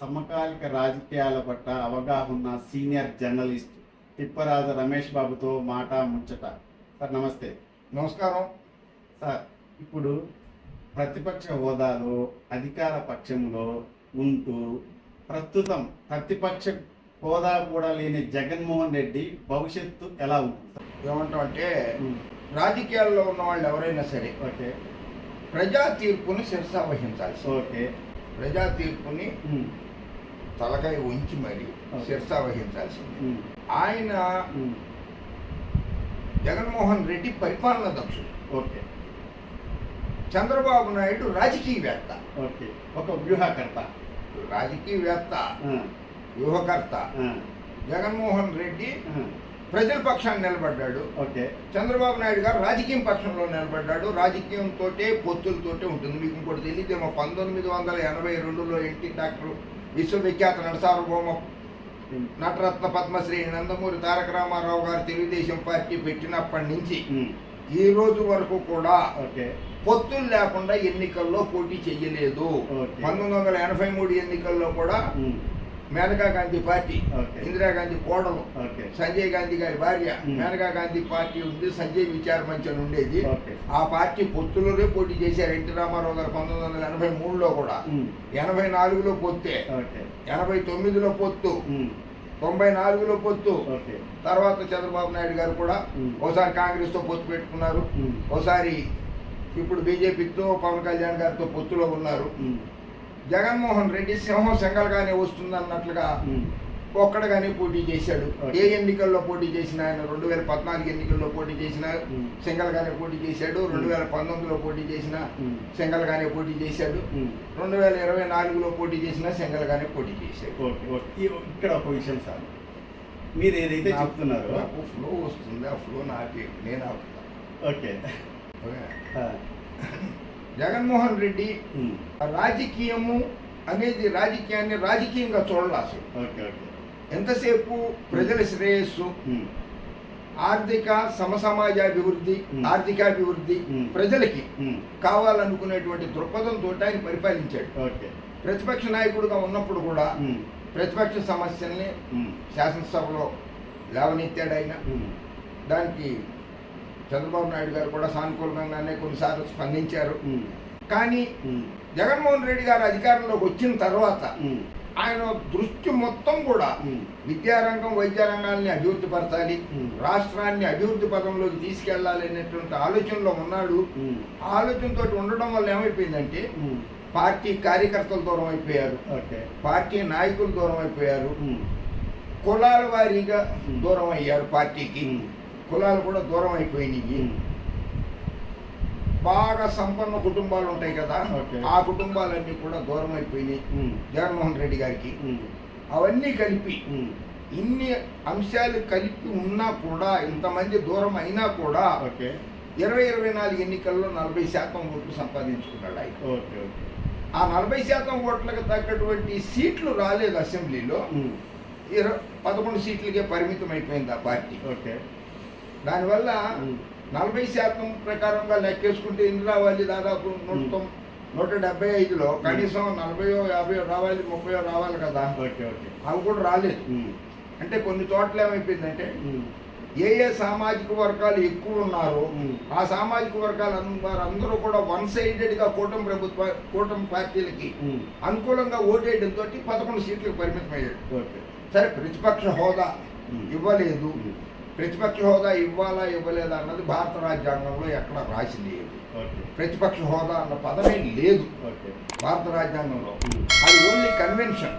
సమకాలిక రాజకీయాల పట్ల అవగాహన ఉన్న సీనియర్ జర్నలిస్ట్ తిప్పరాజు రమేష్ బాబుతో మాట ముచ్చట. సార్ నమస్తే. నమస్కారం సార్, ఇప్పుడు ప్రతిపక్ష హోదాలో అధికార పక్షంలో ఉంటూ ప్రస్తుతం ప్రతిపక్ష హోదా కూడా లేని జగన్మోహన్ రెడ్డి భవిష్యత్తు ఎలా ఉంటుంది? ఏమంటామంటే రాజకీయాల్లో ఉన్న వాళ్ళు ఎవరైనా సరే ఓకే, ప్రజా తీర్పుని శిరసావహించాల్సి. ఓకే, ప్రజా తీర్పుని తలకాయ ఉంచి మరి శిరసావహించాల్సింది. ఆయన జగన్మోహన్ రెడ్డి పరిపాలన దక్షుడు. ఓకే, చంద్రబాబు నాయుడు రాజకీయవేత్త. ఓకే, ఒక వ్యూహకర్త. రాజకీయవేత్త, వ్యూహకర్త. జగన్మోహన్ రెడ్డి ప్రజల పక్షాన్ని నిలబడ్డాడు. ఓకే, చంద్రబాబు నాయుడు గారు రాజకీయం పక్షంలో నిలబడ్డాడు. రాజకీయంతో పొత్తులతోటే ఉంటుంది. మీకు ఇంకోటి తెలియదేమో, 1982లో ఎన్టీ డాక్టర్ విశ్వవిఖ్యాత నటసార్వభౌమ నటరత్న పద్మశ్రీ నందమూరి తారక రామారావు గారు తెలుగుదేశం పార్టీ పెట్టినప్పటి నుంచి ఈ రోజు వరకు కూడా పొత్తులు లేకుండా ఎన్నికల్లో పోటీ చెయ్యలేదు. 1983 ఎన్నికల్లో కూడా మేనకా గాంధీ పార్టీ, ఇందిరాగాంధీ కోడలు, సంజయ్ గాంధీ గారి భార్య మేనకా గాంధీ పార్టీ ఉంది, సంజయ్ విచార మంచ్ అని ఉండేది. ఆ పార్టీ పొత్తులోనే పోటీ చేశారు ఎన్టీ రామారావు గారు 1983లో కూడా. 84లో పొత్తే, 89లో పొత్తు, 94లో పొత్తు. తర్వాత చంద్రబాబు నాయుడు గారు కూడా ఒకసారి కాంగ్రెస్ తో పొత్తు పెట్టుకున్నారు, ఒకసారి ఇప్పుడు బీజేపీతో పవన్ కళ్యాణ్ గారితో పొత్తులో ఉన్నారు. జగన్మోహన్ రెడ్డి సింహం సెంగల్గానే వస్తుందన్నట్లుగా ఒక్కడగానే పోటీ చేశాడు. ఏ ఎన్నికల్లో పోటీ చేసినా ఆయన 2014 ఎన్నికల్లో పోటీ చేసినా సింగల్గానే పోటీ చేశాడు. 2019లో పోటీ చేసినా సింగల్గానే పోటీ చేశాడు. 2024లో పోటీ చేసినా సింగల్గానే పోటీ చేశాడు. ఇక్కడ ఒక విషయం సార్, మీరు ఏదైతే చెప్తున్నారో నాకు ఫ్లో వస్తుంది, ఆ ఫ్లో నాకు నేను ఆపుతా. ఓకే, జగన్మోహన్ రెడ్డి రాజకీయము అనేది రాజకీయాన్ని రాజకీయంగా చూడాలి. ఎంతసేపు ప్రజల శ్రేయస్సు, ఆర్థిక సమసమాజాభివృద్ధి, ఆర్థికాభివృద్ధి ప్రజలకి కావాలనుకునేటువంటి దృక్పథంతో ఆయన పరిపాలించాడు. ప్రతిపక్ష నాయకుడిగా ఉన్నప్పుడు కూడా ప్రతిపక్ష సమస్యల్ని శాసనసభలో లేవనెత్తాడు ఆయన. దానికి చంద్రబాబు నాయుడు గారు కూడా సానుకూలంగానే కొన్నిసార్లు స్పందించారు. కానీ జగన్మోహన్ రెడ్డి గారు అధికారంలోకి వచ్చిన తర్వాత ఆయన దృష్టి మొత్తం కూడా విద్యారంగం, వైద్య రంగాల్ని అభివృద్ధి పరచాలి, రాష్ట్రాన్ని అభివృద్ధి పదంలోకి తీసుకెళ్లాలి అనేటువంటి ఆలోచనలో ఉన్నాడు. ఆ ఆలోచనతో ఉండడం వల్ల ఏమైపోయిందంటే పార్టీ కార్యకర్తలు దూరం అయిపోయారు, పార్టీ నాయకులు దూరం అయిపోయారు, కులాల వారీగా దూరం అయ్యారు, పార్టీకి కులాలు కూడా దూరం అయిపోయినాయి. బాగా సంపన్న కుటుంబాలు ఉంటాయి కదా, ఆ కుటుంబాలన్నీ కూడా దూరం అయిపోయినాయి జగన్మోహన్ రెడ్డి గారికి. అవన్నీ కలిపి ఇన్ని అంశాలు కలిపి ఉన్నా కూడా, ఇంతమంది దూరం అయినా కూడా 2024 ఎన్నికల్లో 40% ఓట్లు సంపాదించుకున్నాడు ఆయన. ఆ 40% ఓట్లకు తగ్గటువంటి సీట్లు రాలేదు అసెంబ్లీలో. 11 సీట్లకే పరిమితం అయిపోయింది ఆ పార్టీ. దానివల్ల 40% ప్రకారంగా లెక్కేసుకుంటే ఎన్ని రావాలి? దాదాపు 175లో కనీసం 40-50 రావాలి, 30 రావాలి కదా. అవి కూడా రాలేదు. అంటే కొన్ని చోట్ల ఏమైపోయిందంటే ఏ ఏ సామాజిక వర్గాలు ఎక్కువ ఉన్నారో ఆ సామాజిక వర్గాలు అందరూ కూడా వన్ సైడెడ్గా కూటమి పార్టీలకి అనుకూలంగా ఓటేయడంతో 11 సీట్లకు పరిమితమయ్యాడు. సరే, ప్రతిపక్ష హోదా ఇవ్వలేదు. ప్రతిపక్ష హోదా ఇవ్వాలా ఇవ్వలేదా అన్నది భారత రాజ్యాంగంలో ఎక్కడ రాసి లేదు. ప్రతిపక్ష హోదా అన్న పదమే లేదు భారత రాజ్యాంగంలో. అది ఓన్లీ కన్వెన్షన్,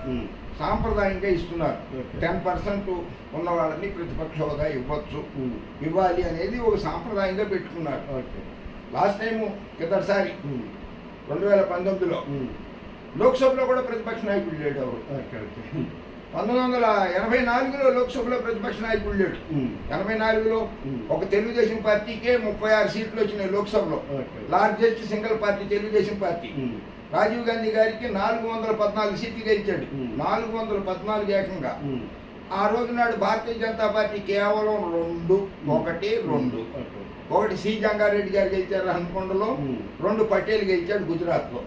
సాంప్రదాయంగా ఇస్తున్నారు. 10% ఉన్న వాళ్ళని ప్రతిపక్ష హోదా ఇవ్వచ్చు, ఇవ్వాలి అనేది ఒక సాంప్రదాయంగా పెట్టుకున్నారు. లాస్ట్ టైము కిందసారి 2019లో లోక్సభలో కూడా ప్రతిపక్ష నాయకుడు లేడు. 1984లో లోక్సభలో ప్రతిపక్ష నాయకుడు లేడు. 84లో ఒక తెలుగుదేశం పార్టీకే 36 సీట్లు వచ్చినాయి లోక్సభలో. Largest single party Telugu Desam party. Rajiv Gandhi గారికి 414 సీట్లు గెలిచాడు. 414 ఏకంగా. ఆ రోజు నాడు భారతీయ జనతా పార్టీ కేవలం 2 ఒకటి సి జంగారెడ్డి గారు గెలిచారు హన్మకొండలో, 2 పటేల్ గెలిచాడు గుజరాత్లో.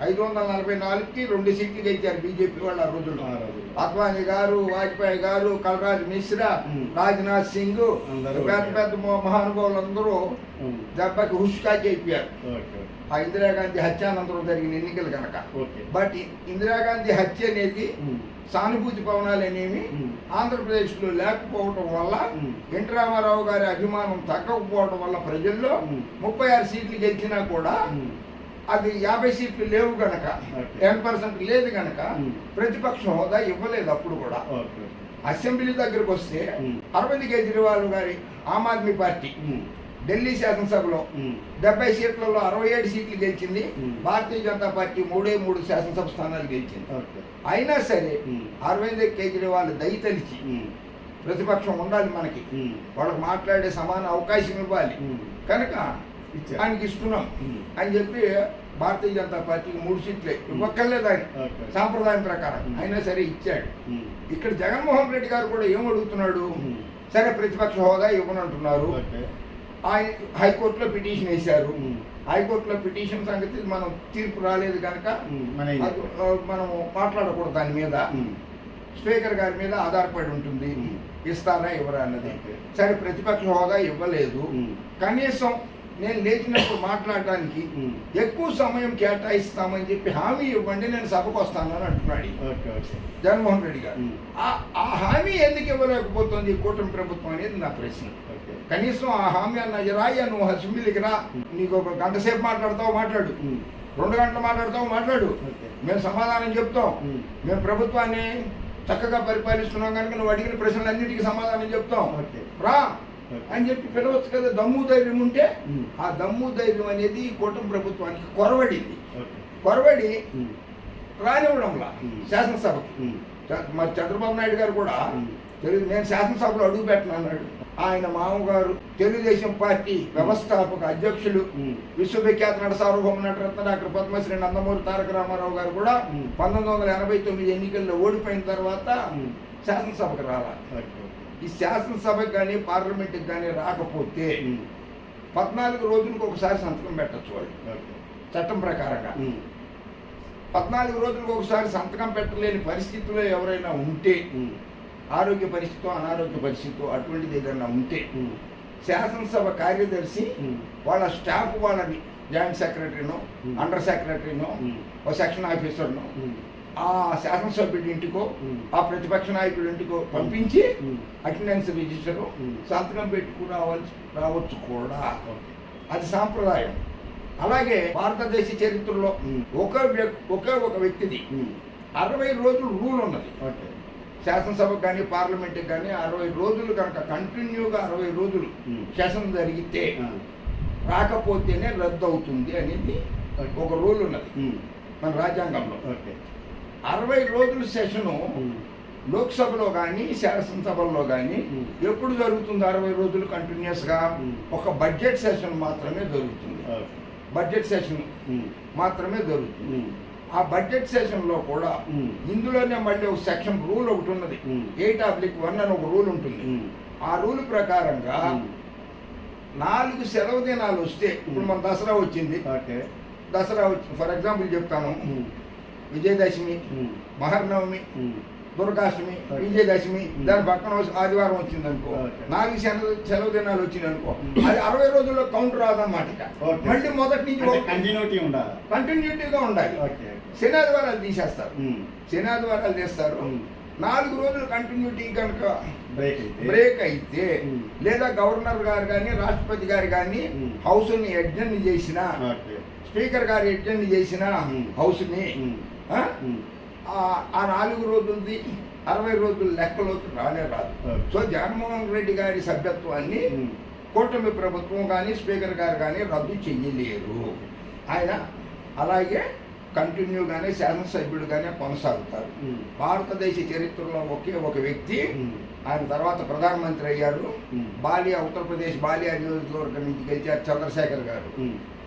544కి 2 సీట్లు గెలిచారు బీజేపీ వాళ్ళు ఆ రోజుల్లో. అద్వానీ గారు, వాజ్పేయి గారు, కల్రాజ్ మిశ్రా, రాజ్నాథ్ సింగ్, పెద్ద పెద్ద మహానుభావులందరూ దెబ్బకి హుష్కా చెప్పారు ఆ ఇందిరాగాంధీ హత్యానంతరం జరిగిన ఎన్నికలు కనుక. బట్ ఇందిరాగాంధీ హత్య అనేది సానుభూతి పవనాలు అనేవి ఆంధ్రప్రదేశ్లో లేకపోవటం వల్ల, ఎన్టీ రామారావు గారి అభిమానం తగ్గకపోవడం వల్ల ప్రజల్లో 36 సీట్లు గెలిచినా కూడా అది 50 సీట్లు లేవు గనక, 10% లేదు గనక ప్రతిపక్ష హోదా ఇవ్వలేదు అప్పుడు కూడా. అసెంబ్లీ దగ్గరకు వస్తే అరవింద్ కేజ్రీవాల్ గారి ఆమ్ ఆద్మీ పార్టీ ఢిల్లీ శాసనసభలో 70 సీట్లలో 67 సీట్లు గెలిచింది. భారతీయ జనతా పార్టీ 3 శాసనసభ స్థానాలు గెలిచింది. అయినా సరే అరవింద్ కేజ్రీవాల్ దయతలిచి ప్రతిపక్షం ఉండాలి, మనకి వాళ్ళకి మాట్లాడే సమాన అవకాశం ఇవ్వాలి కనుక ఆయనకి ఇస్తున్నాం అని చెప్పి భారతీయ జనతా పార్టీకి 3 సీట్లే ఇవ్వక్కర్లేదు ఆయన సాంప్రదాయం ప్రకారం, అయినా సరే ఇచ్చాడు. ఇక్కడ జగన్మోహన్ రెడ్డి గారు కూడా ఏం అడుగుతున్నాడు, సరే ప్రతిపక్ష హోదా ఇవ్వనంటున్నారు, ఆయన హైకోర్టులో పిటిషన్ వేశారు. హైకోర్టులో పిటిషన్ సంగతి మనం తీర్పు రాలేదు కనుక మనం మాట్లాడకూడదు దాని మీద, స్పీకర్ గారి మీద ఆధారపడి ఉంటుంది ఇస్తారా ఇవ్వరా అన్నది. సరే ప్రతిపక్ష హోదా ఇవ్వలేదు, కనీసం నేను లేచినప్పుడు మాట్లాడడానికి ఎక్కువ సమయం కేటాయిస్తామని చెప్పి హామీ ఇవ్వండి, నేను సభకు వస్తానని అంటున్నాడు జగన్మోహన్ రెడ్డి గారు. ఆ హామీ ఎందుకు ఇవ్వలేకపోతుంది కూటమి ప్రభుత్వం అనేది నా ప్రశ్న. కనీసం ఆ హామీ అన్న రాయ్యా, నువ్వు అసెంబ్లీకి రా, నీకు 1 గంట సేపు మాట్లాడతావు మాట్లాడు, 2 గంటలు మాట్లాడతావు మాట్లాడు, మేము సమాధానం చెప్తాం, మేము ప్రభుత్వాన్ని చక్కగా పరిపాలిస్తున్నాం కనుక నువ్వు అడిగిన ప్రశ్నలన్నిటికీ సమాధానం చెప్తాం రా అని చెప్పి పిలవచ్చు కదా. దమ్ము ధైర్యం ఉంటే ఆ దమ్ము ధైర్యం అనేది కూటమి ప్రభుత్వానికి కొరవడి రానివ్వడంలా శాసనసభకి. మరి చంద్రబాబు నాయుడు గారు కూడా నేను శాసనసభలో అడుగు పెట్టను అన్నాడు. ఆయన మామగారు తెలుగుదేశం పార్టీ వ్యవస్థాపక అధ్యక్షులు, విశ్వవిఖ్యాత నట సార్వభౌమ నటరత్న డాక్టర్ పద్మశ్రీ నందమూరి తారక రామారావు గారు కూడా 1989 ఎన్నికల్లో ఓడిపోయిన తర్వాత శాసనసభకు రావాలి. ఈ శాసనసభకి కానీ పార్లమెంట్కి కానీ రాకపోతే 14 రోజులకు ఒకసారి సంతకం పెట్టచ్చు వాళ్ళు చట్టం ప్రకారంగా. 14 రోజులకు ఒకసారి సంతకం పెట్టలేని పరిస్థితిలో ఎవరైనా ఉంటే, ఆరోగ్య పరిస్థితి అనారోగ్య పరిస్థితి అటువంటిది ఏదైనా ఉంటే శాసనసభ కార్యదర్శి వాళ్ళ స్టాఫ్ వాళ్ళని జాయింట్ సెక్రటరీనో అండర్ సెక్రటరీనో ఒక సెక్షన్ ఆఫీసర్నో ఆ శాసనసభ్యుడి ఇంటికో ఆ ప్రతిపక్ష నాయకుడి ఇంటికో పంపించి అటెండెన్స్ రిజిస్టర్ సంతకం పెట్టుకుని రావచ్చు కూడా. అది సాంప్రదాయం. అలాగే భారతదేశ చరిత్రలో ఒకే ఒక వ్యక్తిది 60 రోజులు రూల్ ఉన్నది. శాసనసభకు కానీ పార్లమెంట్కి కానీ 60 రోజులు కనుక కంటిన్యూగా 60 రోజులు సెషన్ జరిగితే రాకపోతేనే రద్దు అవుతుంది అనేది ఒక రూల్ ఉన్నది మన రాజ్యాంగంలో. 60 రోజుల సెషను లోక్సభలో కానీ శాసనసభల్లో కానీ ఎప్పుడు జరుగుతుంది? 60 రోజులు కంటిన్యూస్గా ఒక బడ్జెట్ సెషన్ మాత్రమే జరుగుతుంది. బడ్జెట్ సెషన్ మాత్రమే జరుగుతుంది. ఆ బడ్జెట్ సెషన్లో కూడా ఇందులోనే మళ్ళీ ఒక సెక్షన్ రూల్ ఒకటి ఉన్నది, 8/1 అని ఒక రూల్ ఉంటుంది. ఆ రూల్ ప్రకారంగా 4 సెలవు దినాలు వస్తే, ఇప్పుడు మన దసరా వచ్చింది, దసరా వచ్చి ఫర్ ఎగ్జాంపుల్ చెప్తాను, విజయదశమి, మహర్నవమి, దుర్గాష్టమి, విజయదశమి, దాని పక్కన ఆదివారం వచ్చింది అనుకో, 4 సెలవు దినాలు వచ్చింది అనుకో, అది 60 రోజుల్లో కౌంట్ రాదన్నమాట. మళ్ళీ మొదటి నుంచి కంటిన్యూటీగా ఉండాలి. శనాదివారాలు తీసేస్తారు, శనాదివారాలు తీస్తారు. 4 రోజులు కంటిన్యూటీ కనుక బ్రేక్ అయితే, లేదా గవర్నర్ గారు కానీ రాష్ట్రపతి గారు కానీ హౌస్ని అడ్జర్న్ చేసిన, స్పీకర్ గారు అడ్జర్న్ చేసిన హౌస్ని ఆ 4 రోజులది 60 రోజుల లెక్కలోకి రాదు. సో జగన్మోహన్ రెడ్డి గారి సభ్యత్వాన్ని కూటమి ప్రభుత్వం కానీ స్పీకర్ గారు కానీ రద్దు చెయ్యలేరు. ఆయన అలాగే కంటిన్యూగానే శాసనసభ్యుడుగానే కొనసాగుతారు. భారతదేశ చరిత్రలో ఒకే ఒక వ్యక్తి, ఆయన తర్వాత ప్రధానమంత్రి అయ్యారు, బాలియా, ఉత్తరప్రదేశ్ బాలియా నియోజకవర్గం నుంచి గెలిచారు చంద్రశేఖర్ గారు.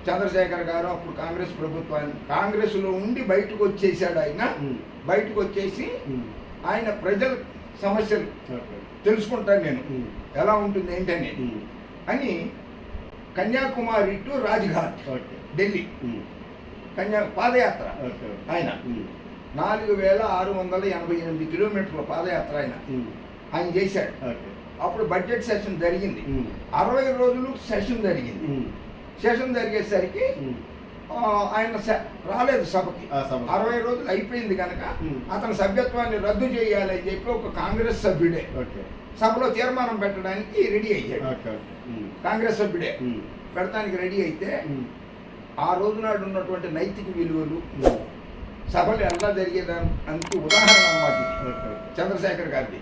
చంద్రశేఖర్ గారు అప్పుడు కాంగ్రెస్ ప్రభుత్వాన్ని, కాంగ్రెస్లో ఉండి బయటకు వచ్చేసాడు. ఆయన బయటకు వచ్చేసి ఆయన ప్రజల సమస్యలు తెలుసుకుంటాను నేను ఎలా ఉంటుంది ఏంటని అని Kanyakumari to Rajghat Delhi padayatra okay. ఆయన 4688 కిలోమీటర్ల పాదయాత్ర ఆయన చేశాడు. ఓకే. అప్పుడు బడ్జెట్ సెషన్ జరిగింది. 60 రోజులు సెషన్ జరిగింది. సెషన్ జరిగేసరికి ఆయన రాలేదు సభకి. 60 రోజులు అయిపోయింది కనుక అతని సభ్యత్వాన్ని రద్దు చేయాలని చెప్పి ఒక కాంగ్రెస్ సభ్యుడే సభలో తీర్మానం పెట్టడానికి రెడీ అయ్యాడు. కాంగ్రెస్ సభ్యుడే పెడతానికి రెడీ అయితే ఆ రోజు నాడు ఉన్నటువంటి నైతిక విలువలు సభలు ఎలా జరిగేదానికి ఉదాహరణ అన్నమాట చంద్రశేఖర్ గారిది.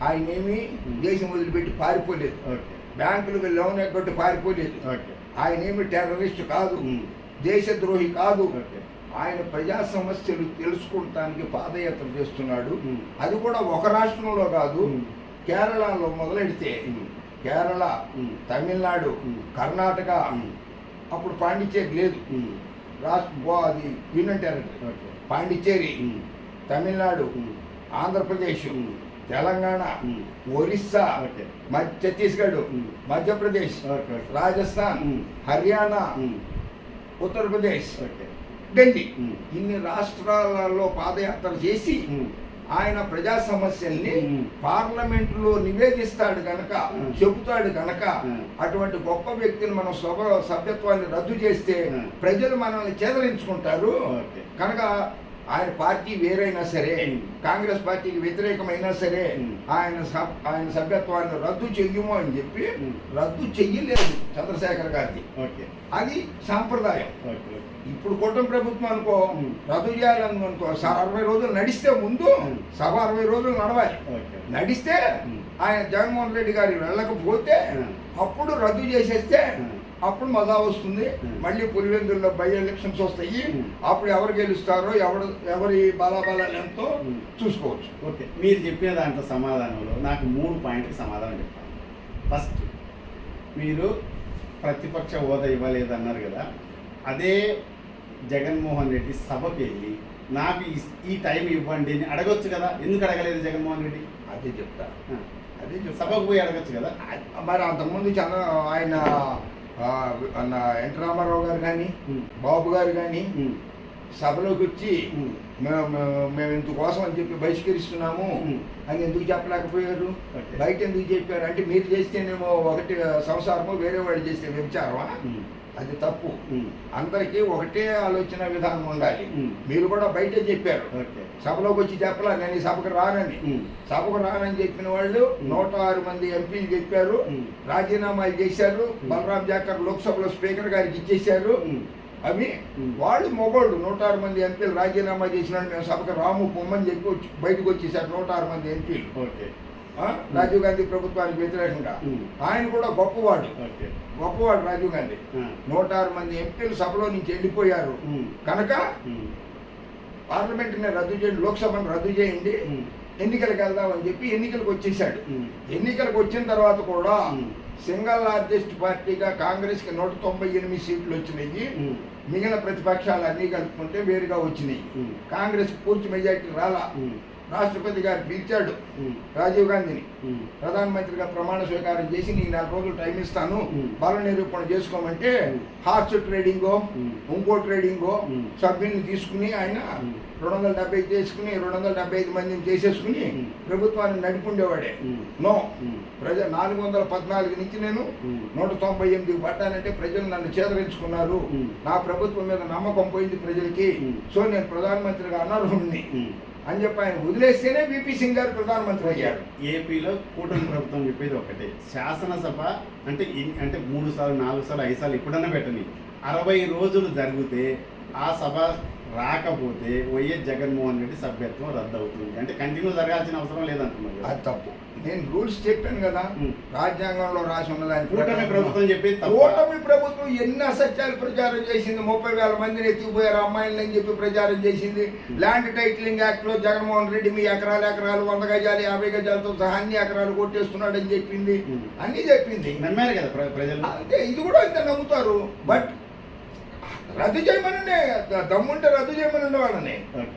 ఆయన ఏమి దేశం వదిలిపెట్టి పారిపోలేదు, బ్యాంకులకు లోన్ ఎగ్గొట్టి పారిపోలేదు, ఆయన ఏమి టెర్రరిస్ట్ కాదు, దేశద్రోహి కాదు. ఆయన ప్రజా సమస్యలు తెలుసుకుంటానికి పాదయాత్ర చేస్తున్నాడు. అది కూడా ఒక రాష్ట్రంలో కాదు, కేరళలో మొదలెడితే కేరళ, తమిళనాడు, కర్ణాటక, అప్పుడు పాండిచ్చేరి లేదు, అది యూనియన్ టెరిటరీ, పాండిచ్చేరి, తమిళనాడు, ఆంధ్రప్రదేశ్, తెలంగాణ, ఒరిస్సా, ఛత్తీస్గఢ్, మధ్యప్రదేశ్, రాజస్థాన్, హర్యానా, ఉత్తరప్రదేశ్, ఢిల్లీ, ఇన్ని రాష్ట్రాలలో పాదయాత్ర చేసి ఆయన ప్రజా సమస్యల్ని పార్లమెంటులో నివేదిస్తాడు కనుక, చెబుతాడు కనుక, అటువంటి గొప్ప వ్యక్తిని మనం సభ్యత్వాన్ని రద్దు చేస్తే ప్రజలు మనల్ని చేదరించుకుంటారు కనుక ఆయన పార్టీ వేరైనా సరే, కాంగ్రెస్ పార్టీకి వ్యతిరేకమైనా సరే ఆయన సభ్యత్వాన్ని రద్దు చెయ్యము అని చెప్పి రద్దు చెయ్యలేదు చంద్రశేఖర్ గారిది. అది సాంప్రదాయం. ఇప్పుడు కూటమి ప్రభుత్వం అనుకో రద్దు చేయాలని అనుకో 60 రోజులు నడిస్తే ముందు సభ 60 రోజులు నడవాలి. నడిస్తే ఆయన జగన్మోహన్ రెడ్డి గారి వెళ్ళకపోతే అప్పుడు రద్దు చేసేస్తే అప్పుడు మజా వస్తుంది. మళ్ళీ పులివెందుల్లో బై ఎలక్షన్స్ వస్తాయి. అప్పుడు ఎవరు గెలుస్తారో ఎవరి బలాబలాలు ఎంతో చూసుకోవచ్చు. ఓకే, మీరు చెప్పిన దాంట్లో సమాధానంలో నాకు 3 పాయింట్కి సమాధానం చెప్తాను. ఫస్ట్, మీరు ప్రతిపక్ష హోదా ఇవ్వలేదన్నారు కదా, అదే జగన్మోహన్ రెడ్డి సభకి వెళ్ళి నాకు ఈ టైం ఇవ్వండి అని అడగొచ్చు కదా, ఎందుకు అడగలేదు జగన్మోహన్ రెడ్డి? అదే చెప్తా. సభకు పోయి అడగచ్చు కదా. మరి అంతకుముందు ఆయన ఎన్టీ రామారావు గారు కానీ, బాబు గారు కానీ సభలోకి వచ్చి మేము ఇందుకోసం అని చెప్పి బహిష్కరిస్తున్నాము అని ఎందుకు చెప్పలేకపోయారు? బయట ఎందుకు చెప్పారు అంటే, మీరు చేస్తేనేమో ఒకటి సంసారము, వేరే వాడు చేస్తే వ్యభిచారమా? అది తప్పు. అందరికీ ఒకటే ఆలోచన విధానం ఉండాలి. మీరు కూడా బయట చెప్పారు, సభలోకి వచ్చి చెప్పలా నేను ఈ సభకు రానని. సభకు రానని చెప్పిన వాళ్ళు 106 మంది ఎంపీలు చెప్పారు, రాజీనామాలు చేశారు. బలరాం జాకర్ లోక్సభలో స్పీకర్ గారికి ఇచ్చేశారు. అవి వాళ్ళు మొగోళ్ళు 106 మంది ఎంపీలు రాజీనామా చేసిన మేము సభకు రాము పొమ్మని చెప్పి బయటకు వచ్చేసారు 106 మంది ఎంపీలు. రాజీవ్ గాంధీ ప్రభుత్వానికి వ్యతిరేకంగా. ఆయన కూడా గొప్పవాడు రాజీవ్ గాంధీ. 106 మంది ఎంపీలు సభలో నుంచి వెళ్ళిపోయారు కనుక పార్లమెంట్ని రద్దు చేయండి, లోక్సభను రద్దు చేయండి, ఎన్నికలకు వెళ్దామని చెప్పి ఎన్నికలకు వచ్చేసాడు. ఎన్నికలకు వచ్చిన తర్వాత కూడా సింగిల్ లార్జెస్ట్ పార్టీగా కాంగ్రెస్కి 198 సీట్లు వచ్చినాయి. మిగిలిన ప్రతిపక్షాలు అన్నీ కలుపుకుంటే వేరుగా వచ్చినాయి. కాంగ్రెస్ పూర్తి మెజార్టీ రాలా. రాష్ట్రపతి గారు పిలిచాడు రాజీవ్ గాంధీని, ప్రధానమంత్రిగా ప్రమాణ స్వీకారం చేసి నీ 4 రోజులు టైం ఇస్తాను, బల నిరూపణ చేసుకోమంటే హార్స్ ట్రేడింగో ఇంకో ట్రేడింగో సభ్యుల్ని తీసుకుని ఆయన 270 చేసుకుని 275 మందిని చేసేసుకుని ప్రభుత్వాన్ని నడిపుండేవాడే. నో, 414 నుంచి నేను 198 పడ్డానంటే ప్రజలు నన్ను చేదరించుకున్నారు, నా ప్రభుత్వం మీద నమ్మకం పోయింది ప్రజలకి, సో నేను ప్రధానమంత్రిగా అనర్హుడిని అని చెప్పి ఆయన వదిలేస్తేనే విపి సింగ్ గారు ప్రధానమంత్రి అయ్యారు. ఏపీలో కూటమి ప్రభుత్వం చెప్పేది ఒకటే, శాసనసభ అంటే 3 సార్లు 4 సార్లు 5 సార్లు ఎప్పుడన్నా పెట్టని 60 రోజులు జరిగితే ఆ సభ రాకపోతే వైఎస్ జగన్మోహన్ రెడ్డి సభ్యత్వం రద్దు అవుతుంది. అంటే కంటిన్యూ జరగాల్సిన అవసరం లేదంటున్నారు. అది తప్పు. నేను రూల్స్ చెప్పాను కదా, రాజ్యాంగంలో రాసి ఉన్నదాన్ని. కూటమి ప్రభుత్వం చెప్పి కూటమి ప్రభుత్వం ఎన్ని అసత్యాలు ప్రచారం చేసింది. 30,000 మందిని ఎత్తుకుపోయారు అమ్మాయిలని అని చెప్పి ప్రచారం చేసింది. ల్యాండ్ టైటిలింగ్ యాక్ట్ లో జగన్మోహన్ రెడ్డి మీ ఎకరాలు 100 గజాలు 50 గజాలతో సహా అన్ని ఎకరాలు కొట్టేస్తున్నాడని చెప్పింది, అన్ని చెప్పింది. నమ్మారు కదా ప్రజలు. అంటే ఇది కూడా ఇంత నమ్ముతారు. బట్ రద్దు చేయమనండి, దమ్ముంటే రద్దు చేయమనండి వాళ్ళని.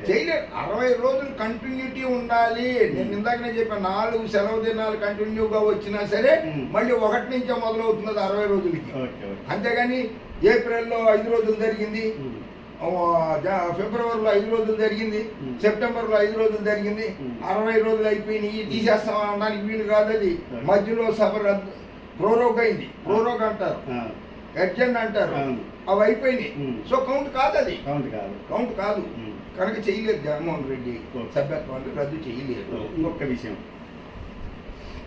చేయలేరు. 60 రోజులు కంటిన్యూటీ ఉండాలి. నేను ఇందాకనే చెప్పాను, 4 సెలవు దినాలు కంటిన్యూగా వచ్చినా సరే మళ్ళీ 1 నుంచే మొదలవుతున్నది 60 రోజులకి. అంతేగాని ఏప్రిల్లో 5 రోజులు జరిగింది, ఫిబ్రవరిలో 5 రోజులు జరిగింది, సెప్టెంబర్లో 5 రోజులు జరిగింది, 60 రోజులు అయిపోయినాయి, తీసేస్తాం అనడానికి వీలు కాదు. అది మధ్యలో సభ రద్దు ప్రోరోగ్ అయింది, ప్రోరోగ్ అంటారు, అర్జెంట్ అంటారు, అవి అయిపోయినాయి. సో కౌంట్ కాదు, అది కౌంట్ కాదు కనుక చేయలేదు జగన్మోహన్ రెడ్డి సభ్యత్వాన్ని రద్దు చేయలేదు. ఇంకొక విషయం,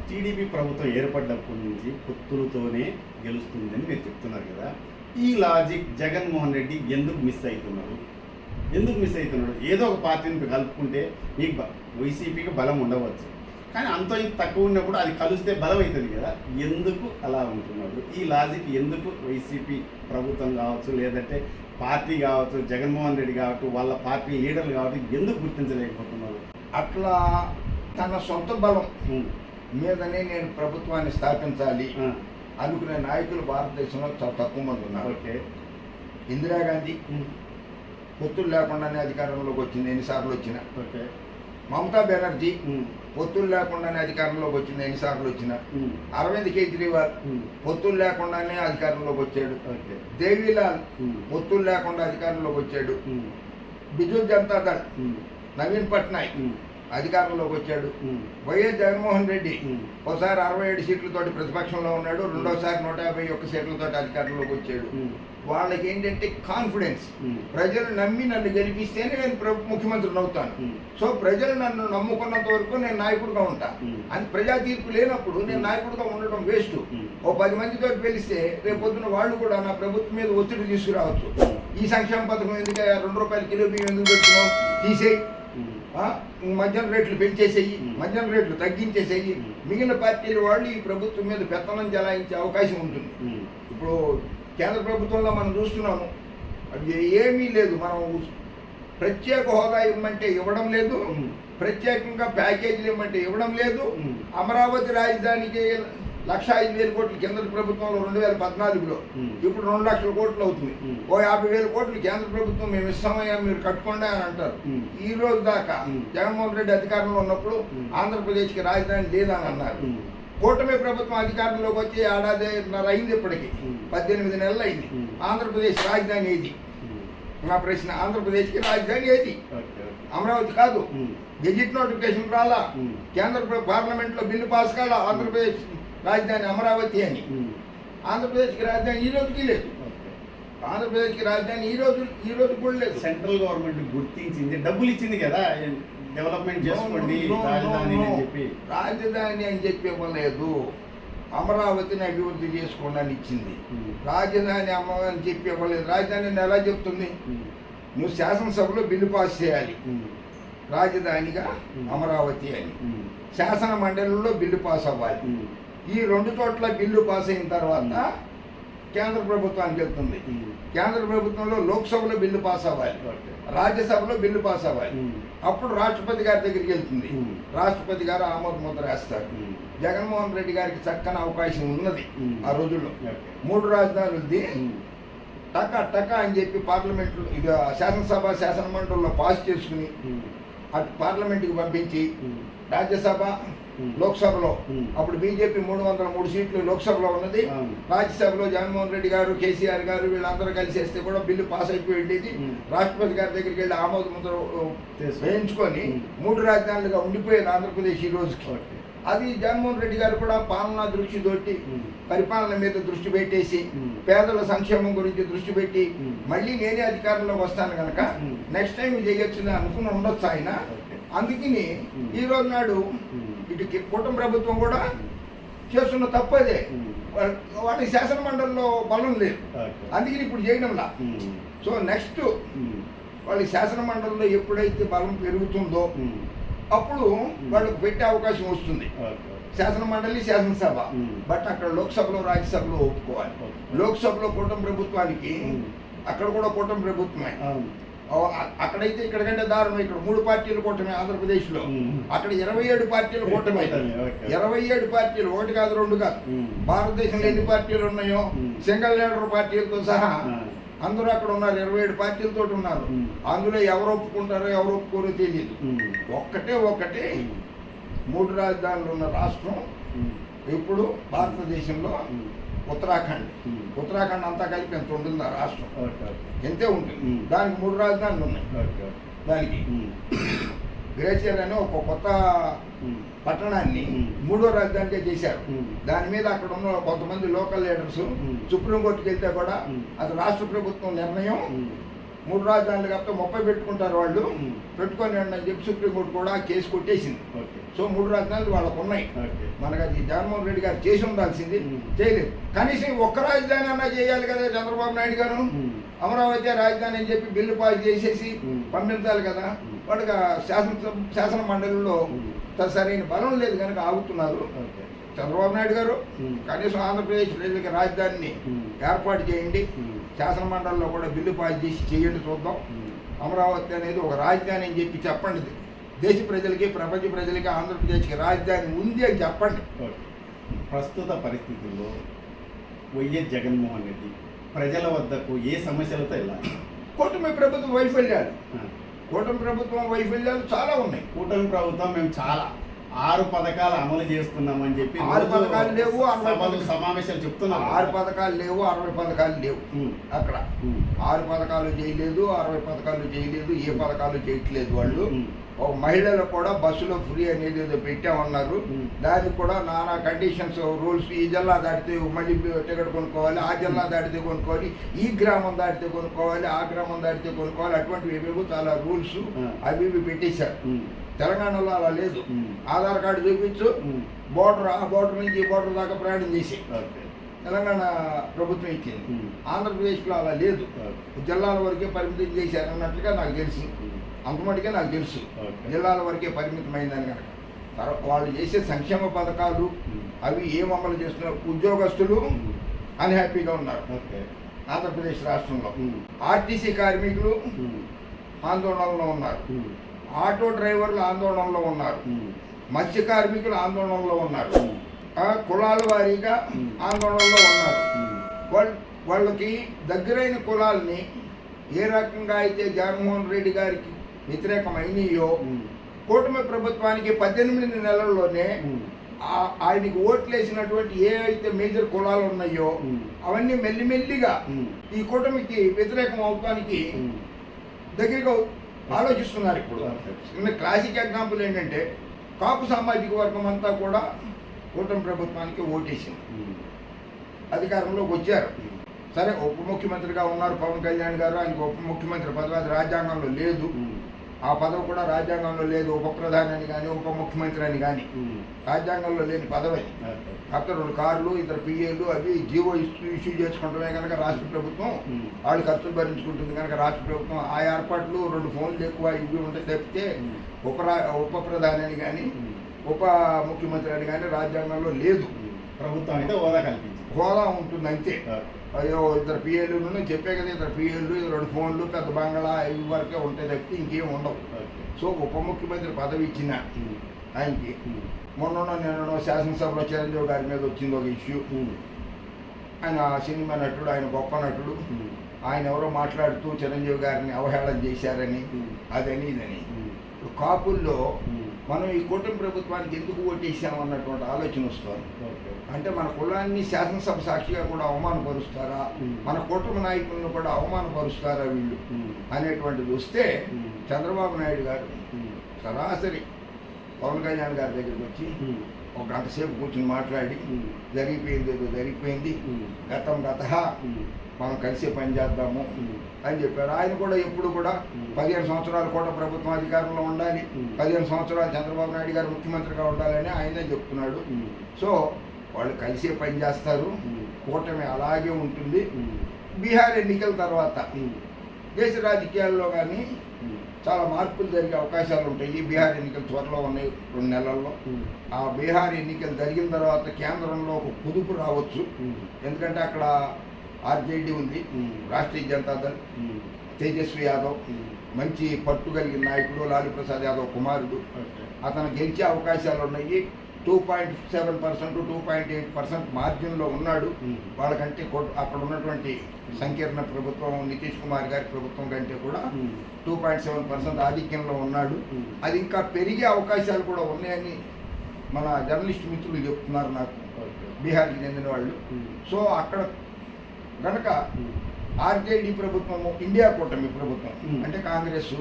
టీడీపీ ప్రభుత్వం ఏర్పడ్డప్పటి నుంచి పొత్తులతోనే గెలుస్తుందని మీరు చెప్తున్నారు కదా, ఈ లాజిక్ జగన్మోహన్ రెడ్డి ఎందుకు మిస్ అవుతున్నాడు? ఏదో ఒక పార్టీని కలుపుకుంటే మీకు వైసీపీకి బలం ఉండవచ్చు, కానీ అంత ఇంత తక్కువ ఉన్నప్పుడు అది కలిస్తే బలం అవుతుంది కదా, ఎందుకు అలా ఉంటున్నాడు? ఈ లాజిక్ ఎందుకు వైసీపీ ప్రభుత్వం కావచ్చు, లేదంటే పార్టీ కావచ్చు, జగన్మోహన్ రెడ్డి కావచ్చు, వాళ్ళ పార్టీ లీడర్లు కావచ్చు, ఎందుకు గుర్తించలేకపోతున్నారు? అట్లా తన సొంత బలం మీదనే నేను ప్రభుత్వాన్ని స్థాపించాలి అనుకునే నాయకులు భారతదేశంలో చాలా తక్కువ మంది ఉన్నారు. ఓకే, ఇందిరాగాంధీ పొత్తులు లేకుండానే అధికారంలోకి వచ్చింది, ఎన్నిసార్లు వచ్చినా. ఓకే, మమతా బెనర్జీ పొత్తులు లేకుండానే అధికారంలోకి వచ్చింది, ఎన్నిసార్లు వచ్చినా. అరవింద్ కేజ్రీవాల్ పొత్తులు లేకుండానే అధికారంలోకి వచ్చాడు. దేవీలాల్ పొత్తులు లేకుండా అధికారంలోకి వచ్చాడు. బిజు జనతా దళ్ నవీన్ పట్నాయక్ అధికారంలోకి వచ్చాడు. వైఎస్ జగన్మోహన్ రెడ్డి ఒకసారి 67 సీట్లతోటి ప్రతిపక్షంలో ఉన్నాడు, రెండోసారి 151 సీట్లతోటి అధికారంలోకి వచ్చాడు. వాళ్ళకి ఏంటంటే కాన్ఫిడెన్స్, ప్రజలు నమ్మి నన్ను గెలిపిస్తేనే నేను ముఖ్యమంత్రిని అవుతాను, సో ప్రజలు నన్ను నమ్ముకున్నంత వరకు నేను నాయకుడిగా ఉంటా అని. ప్రజా తీర్పు లేనప్పుడు నేను నాయకుడిగా ఉండటం వేస్ట్. ఓ 10 మందితో గెలిస్తే రేపు పొద్దున వాళ్ళు కూడా నా ప్రభుత్వం మీద ఒత్తిడి తీసుకురావచ్చు. ఈ సంక్షేమ పథకం ఎందుకు, 2 రూపాయల కిలో బియ్యం ఎందుకు పెట్టుకున్నావు, తీసేయి, మద్యం రేట్లు పెంచేసేయి, మద్యం రేట్లు తగ్గించేసేయి. మిగిలిన పార్టీల వాళ్ళు ఈ ప్రభుత్వం మీద పెత్తనం చెలాయించే అవకాశం ఉంటుంది. ఇప్పుడు కేంద్ర ప్రభుత్వంలో మనం చూస్తున్నాము, అది ఏమీ లేదు. మనం ప్రత్యేక హోదా ఇవ్వమంటే ఇవ్వడం లేదు, ప్రత్యేకంగా ప్యాకేజీలు ఇవ్వమంటే ఇవ్వడం లేదు. అమరావతి రాజధానికి 1,05,000 కోట్లు కేంద్ర ప్రభుత్వంలో 2014లో, ఇప్పుడు 2 లక్షల కోట్లు అవుతుంది. ఓ 50,000 కోట్లు కేంద్ర ప్రభుత్వం మేము ఇస్తామయ్యా మీరు కట్టుకోండి అని అంటారు. ఈ రోజు దాకా జగన్మోహన్ రెడ్డి అధికారంలో ఉన్నప్పుడు ఆంధ్రప్రదేశ్కి రాజధాని లేదని అన్నారు. కూటమి ప్రభుత్వం అధికారంలోకి వచ్చి 1.5 ఏళ్ల అయింది, ఇప్పటికి 18 నెలలు అయింది. ఆంధ్రప్రదేశ్ రాజధాని ఏది? నా ప్రశ్న, ఆంధ్రప్రదేశ్కి రాజధాని ఏది? అమరావతి కాదు. గెజిట్ నోటిఫికేషన్ రాలా, కేంద్ర పార్లమెంట్లో బిల్లు పాస్ కాలా ఆంధ్రప్రదేశ్ రాజధాని అమరావతి అని. ఆంధ్రప్రదేశ్కి రాజధాని ఈ రోజుకి లేదు. ఆంధ్రప్రదేశ్కి రాజధాని ఈ రోజు కూడా లేదు. సెంట్రల్ గవర్నమెంట్ గుర్తించింది, డబ్బులు ఇచ్చింది కదా, డెవలప్మెంట్ చేసుకోండి రాజధాని అని చెప్పి ఇవ్వలేదు. అమరావతిని అభివృద్ధి చేసుకోండి అని ఇచ్చింది. రాజధాని అని చెప్పి ఇవ్వలేదు. రాజధాని ఎలా చెప్తుంది? నువ్వు శాసనసభలో బిల్లు పాస్ చేయాలి రాజధానిగా అమరావతి అని, శాసన మండలిలో బిల్లు పాస్ అవ్వాలి. ఈ 2 చోట్ల బిల్లు పాస్ అయిన తర్వాత కేంద్ర ప్రభుత్వానికి వెళ్తుంది. కేంద్ర ప్రభుత్వంలో లోక్సభలో బిల్లు పాస్ అవ్వాలి, రాజ్యసభలో బిల్లు పాస్ అవ్వాలి. అప్పుడు రాష్ట్రపతి గారి దగ్గరికి వెళ్తుంది. రాష్ట్రపతి గారు ఆమోద ముద్ర వేస్తారు. జగన్మోహన్ రెడ్డి గారికి చక్కని అవకాశం ఉన్నది ఆ రోజుల్లో. 3 రాజధానులది టకా అని చెప్పి పార్లమెంట్లో, ఇది శాసనసభ శాసన మండలిలో పాస్ చేసుకుని అటు పార్లమెంట్కి పంపించి, రాజ్యసభ లోక్సభలో అప్పుడు బీజేపీ 303 సీట్లు లోక్సభలో ఉన్నది. రాజ్యసభలో జగన్మోహన్ రెడ్డి గారు, కేసీఆర్ గారు వీళ్ళందరూ కలిసేస్తే కూడా బిల్లు పాస్ అయిపోయి వెళ్ళేది. రాష్ట్రపతి గారి దగ్గరికి వెళ్ళి ఆమోద ముద్ర వేయించుకొని 3 రాజధానులుగా ఉండిపోయేది ఆంధ్రప్రదేశ్ ఈ రోజుకి. అది జగన్మోహన్ రెడ్డి గారు కూడా పాలనా దృష్టి తోటి పరిపాలన మీద దృష్టి పెట్టేసి, పేదల సంక్షేమం గురించి దృష్టి పెట్టి, మళ్ళీ నేనే అధికారంలోకి వస్తాను కనుక నెక్స్ట్ టైం చేయొచ్చు అనుకుని ఉండొచ్చు ఆయన. అందుకని ఈ రోజు నాడు ఇటు కూటమి ప్రభుత్వం కూడా చేస్తున్న తప్పదే, వాటి శాసన మండలిలో బలం లేదు, అందుకని ఇప్పుడు చేయడంలా. సో నెక్స్ట్ వాళ్ళ శాసన మండలిలో ఎప్పుడైతే బలం పెరుగుతుందో అప్పుడు వాళ్ళకు పెట్టే అవకాశం వస్తుంది. శాసన మండలి, శాసనసభ, బట్ అక్కడ లోక్సభలో రాజ్యసభలో ఒప్పుకోవాలి. లోక్సభలో కూటమి ప్రభుత్వానికి, అక్కడ కూడా కూటమి ప్రభుత్వమే. అక్కడైతే ఇక్కడికంటే దారుణం. ఇక్కడ 3 పార్టీలు కూటమి ఆంధ్రప్రదేశ్లో, అక్కడ 27 పార్టీలు కూటమి. 27 పార్టీలు, 1 కాదు 2 కాదు. భారతదేశంలో ఎన్ని పార్టీలు ఉన్నాయో సింగిల్ లీడర్ పార్టీలతో సహా అందరూ అక్కడ ఉన్నారు. 27 పార్టీలతో ఉన్నారు. అందులో ఎవరు ఒప్పుకుంటారో ఎవరు ఒప్పుకోరో తెలియదు. ఒకటే 3 రాజధానులు ఉన్న రాష్ట్రం ఇప్పుడు భారతదేశంలో ఉత్తరాఖండ్. ఉత్తరాఖండ్ అంతా కలిపి ఎంత ఉంటుంది ఆ రాష్ట్రం, ఓకే ఎంతే ఉంటుంది. ఉమ్. దానికి 3 రాజధానులు ఉన్నాయి. ఓకే దానికి గ్రేసియర్ అని ఒక కొత్త పట్టణాన్ని ఉమ్. 3వ రాజధానిగా చేశారు. ఉమ్. దాని మీద అక్కడ ఉన్న కొంతమంది లోకల్ లీడర్స్ ఉమ్. సుప్రీంకోర్టుకి వెళ్తే కూడా ఉమ్. అది రాష్ట్ర ప్రభుత్వం నిర్ణయం, 3 రాజధానులు కాకపోతే 30 పెట్టుకుంటారు వాళ్ళు, పెట్టుకొని అని చెప్పి సుప్రీంకోర్టు కూడా కేసు కొట్టేసింది. ఓకే సో 3 రాజధానులు వాళ్ళకు ఉన్నాయి. ఓకే మనకు అది జగన్మోహన్ రెడ్డి గారు చేసి ఉండాల్సింది, చేయలేదు. కనీసం ఒక్క రాజధాని అన్నా చేయాలి కదా చంద్రబాబు నాయుడు గారు. అమరావతి రాజధాని అని చెప్పి బిల్లు పాస్ చేసేసి పంపించాలి కదా. వాడికి శాసన మండలిలో సరైన బలం లేదు కనుక ఆగుతున్నారు. ఓకే చంద్రబాబు నాయుడు గారు కనీసం ఆంధ్రప్రదేశ్ ప్రజలకి రాజధానిని ఏర్పాటు చేయండి, శాసన మండలిలో కూడా బిల్లు పాస్ చేసి చేయండి, చూద్దాం. అమరావతి అనేది ఒక రాజధాని అని చెప్పి చెప్పండి. దేశ ప్రజలకి, ప్రపంచ ప్రజలకి ఆంధ్రప్రదేశ్కి రాజధాని ఉంది అని చెప్పండి. ఓకే. ప్రస్తుత పరిస్థితుల్లో వైఎస్ జగన్మోహన్ రెడ్డి ప్రజల వద్దకు ఏ సమస్యలతో వెళ్ళాలి? కూటమి ప్రభుత్వం వైఫల్యాలు, కూటమి ప్రభుత్వం వైఫల్యాలు చాలా ఉన్నాయి. కూటమి ప్రభుత్వం మేము చాలా 6 పథకాలు అమలు చేస్తున్నామని చెప్పి 6 పథకాలు లేవు, 60 సభలు సమావేశాలు చెప్తున్నాం. 6 పథకాలు లేవు, 60 పథకాలు లేవు. అక్కడ 6 పథకాలు చేయలేదు, 60 పథకాలు చేయలేదు, ఏ పథకాలు చేయట్లేదు వాళ్ళు. ఒక మహిళలకు కూడా బస్సులో ఫ్రీ అనేది ఏదో పెట్టామన్నారు. దానికి కూడా నానా కండిషన్స్, రూల్స్. ఈ జిల్లా దాటితే మళ్ళీ టికెట్ కొనుక్కోవాలి, ఆ జిల్లా దాటితే కొనుక్కోవాలి, ఈ గ్రామం దాటితే కొనుక్కోవాలి, ఆ గ్రామం దాటితే కొనుక్కోవాలి, అటువంటివి ఏవేవో చాలా రూల్స్ అవి ఇవి పెట్టేశారు. తెలంగాణలో అలా లేదు. ఆధార్ కార్డు చూపించు, బోర్డర్, ఆ బోర్డర్ నుంచి ఈ బోర్డర్ దాకా ప్రయాణం చేసి తెలంగాణ ప్రభుత్వం ఇచ్చింది. ఆంధ్రప్రదేశ్లో అలా లేదు, జిల్లాల వరకే పరిమితం చేశారు అన్నట్లుగా నాకు తెలుసు. అంతమటికే నాకు తెలుసు, జిల్లాల వరకే పరిమితమైందని కనుక. తర్వాత వాళ్ళు చేసే సంక్షేమ పథకాలు అవి ఏం అమలు చేస్తున్నారు? ఉద్యోగస్తులు అన్హ్యాపీగా ఉన్నారు ఆంధ్రప్రదేశ్ రాష్ట్రంలో. ఆర్టీసీ కార్మికులు ఆందోళనలో ఉన్నారు, ఆటో డ్రైవర్లు ఆందోళనలో ఉన్నారు, మత్స్య కార్మికులు ఆందోళనలో ఉన్నారు, కులాల వారీగా ఆందోళనలో ఉన్నారు. వాళ్ళకి దగ్గరైన కులాలని ఏ రకంగా అయితే జగన్మోహన్ రెడ్డి గారికి వ్యతిరేకమైనయో, కూటమి ప్రభుత్వానికి 18 నెలల్లోనే ఆయనకి ఓట్లేసినటువంటి ఏ అయితే మేజర్ కులాలు ఉన్నాయో అవన్నీ మెల్లిమెల్లిగా ఈ కూటమికి వ్యతిరేకం అవడానికి దగ్గరగా ఆలోచిస్తున్నారు. ఇప్పుడు క్లాసిక్ ఎగ్జాంపుల్ ఏంటంటే, కాపు సామాజిక వర్గం అంతా కూడా కూటమి ప్రభుత్వానికి ఓటేసింది, అధికారంలోకి వచ్చారు. సరే, ఉప ముఖ్యమంత్రిగా ఉన్నారు పవన్ కళ్యాణ్ గారు, ఆయనకు ఉప ముఖ్యమంత్రి పదవి అది రాజ్యాంగంలో లేదు. ఆ పదవి కూడా రాజ్యాంగంలో లేదు. ఉప ప్రధాని అని కానీ ఉప ముఖ్యమంత్రి అని కానీ రాజ్యాంగంలో లేని పదవి. కాకపోతే 2 కార్లు, 2 పిఏలు అవి జీవో ఇష్యూ చేసుకుంటమే కనుక రాష్ట్ర ప్రభుత్వం వాళ్ళు ఖర్చులు భరించుకుంటుంది కనుక రాష్ట్ర ప్రభుత్వం ఆ ఏర్పాట్లు 2 ఫోన్లు ఎక్కువ ఇవి ఉంటాయి తప్పితే ఉప ప్రధాని అని కానీ ఉప ముఖ్యమంత్రి అని కానీ రాజ్యాంగంలో లేదు. ప్రభుత్వం అయితే హోదా కల్పించింది, హోదా ఉంటుంది అంతే. అయ్యో 2 పిఏలు చెప్పే కదా, 2 పిఏలు, 2 ఫోన్లు, పెద్ద బంగళా ఇవి వరకే ఉంటాయి తప్పితే ఇంకేం ఉండవు. సో ఉప ముఖ్యమంత్రి పదవి ఇచ్చిన ఆయనకి నిన్న శాసనసభలో చిరంజీవి గారి మీద వచ్చింది ఒక ఇష్యూ. ఆయన సినిమా నటుడు, ఆయన గొప్ప నటుడు, ఆయన ఎవరో మాట్లాడుతూ చిరంజీవి గారిని అవహేళన చేశారని అదని ఇదని. కాపుల్లో మనం ఈ కూటమి ప్రభుత్వానికి ఎందుకు ఓటేసామన్నటువంటి ఆలోచన వస్తుంది. అంటే మన కులాన్ని శాసనసభ సాక్షిగా కూడా అవమానపరుస్తారా, మన కూటమి నాయకులను కూడా అవమానపరుస్తారా వీళ్ళు అనేటువంటిది వస్తే చంద్రబాబు నాయుడు గారు సరాసరి పవన్ కళ్యాణ్ గారి దగ్గరికి వచ్చి ఒక గంట సేపు కూర్చుని మాట్లాడి జరిగిపోయింది ఏదో జరిగిపోయింది, గతం గత, మనం కలిసి పని చేద్దాము అని చెప్పారు. ఆయన కూడా ఎప్పుడు కూడా 15 సంవత్సరాలు కూడా ప్రభుత్వం అధికారంలో ఉండాలి, 15 సంవత్సరాలు చంద్రబాబు నాయుడు గారు ముఖ్యమంత్రిగా ఉండాలని ఆయనే చెప్తున్నాడు. సో వాళ్ళు కలిసే పని చేస్తారు, కూటమి అలాగే ఉంటుంది. బీహార్ ఎన్నికల తర్వాత దేశ రాజకీయాల్లో కానీ చాలా మార్పులు జరిగే అవకాశాలు ఉంటాయి. బీహార్ ఎన్నికలు త్వరలో ఉన్నాయి, 2 నెలల్లో. ఆ బీహార్ ఎన్నికలు జరిగిన తర్వాత కేంద్రంలో ఒక కుదుపు రావచ్చు. ఎందుకంటే అక్కడ ఆర్జేడీ ఉంది, రాష్ట్రీయ జనతాదళ్, తేజస్వి యాదవ్ మంచి పట్టు కలిగిన నాయకుడు, లాలూ ప్రసాద్ యాదవ్ కుమారుడు, అతను గెలిచే అవకాశాలు ఉన్నాయి. 2.7% 2.8% మార్జిన్లో ఉన్నాడు. వాళ్ళకంటే అక్కడ ఉన్నటువంటి సంకీర్ణ ప్రభుత్వం, నితీష్ కుమార్ గారి ప్రభుత్వం కంటే కూడా 2.7% ఆధిక్యంలో ఉన్నాడు. అది ఇంకా పెరిగే అవకాశాలు కూడా ఉన్నాయని మన జర్నలిస్ట్ మిత్రులు చెప్తున్నారు నాకు. ఓకే. బీహార్కి చెందిన వాళ్ళు. సో అక్కడ కనుక ఆర్జేడీ ప్రభుత్వము, ఇండియా కూటమి ప్రభుత్వం అంటే కాంగ్రెస్,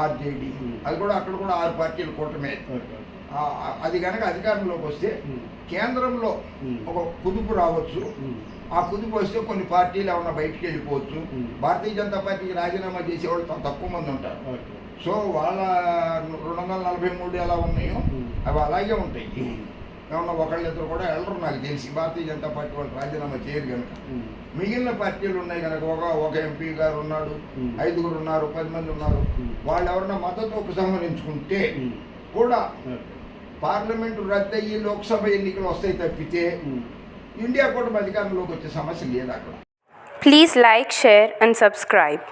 ఆర్జేడీ, అది కూడా అక్కడ కూడా 6 పార్టీల కూటమే. అది కనుక అధికారంలోకి వస్తే కేంద్రంలో ఒక కుదుపు రావచ్చు. ఆ కుదుపు వస్తే కొన్ని పార్టీలు ఏమన్నా బయటికి వెళ్ళిపోవచ్చు. భారతీయ జనతా పార్టీకి రాజీనామా చేసేవాళ్ళు తక్కువ మంది ఉంటారు. సో వాళ్ళ 243 ఎలా ఉన్నాయో అవి అలాగే ఉంటాయి. ఏమన్నా ఒకళ్ళిద్దరు కూడా వెళ్ళరు నాకు తెలిసి, భారతీయ జనతా పార్టీ వాళ్ళు రాజీనామా చేయరు కనుక. మిగిలిన పార్టీలు ఉన్నాయి కనుక ఒక ఎంపీ గారు ఉన్నాడు, 5 ఉన్నారు, 10 మంది ఉన్నారు. వాళ్ళు ఎవరన్నా మద్దతు ఉపసంహరించుకుంటే కూడా పార్లమెంటు రద్దయ్యి లోక్సభ ఎన్నికలు వస్తాయి తప్పితే ఇండియా కూటమి అధికారంలోకి వచ్చే సమస్య లేదు అక్కడ. Please like, share and subscribe.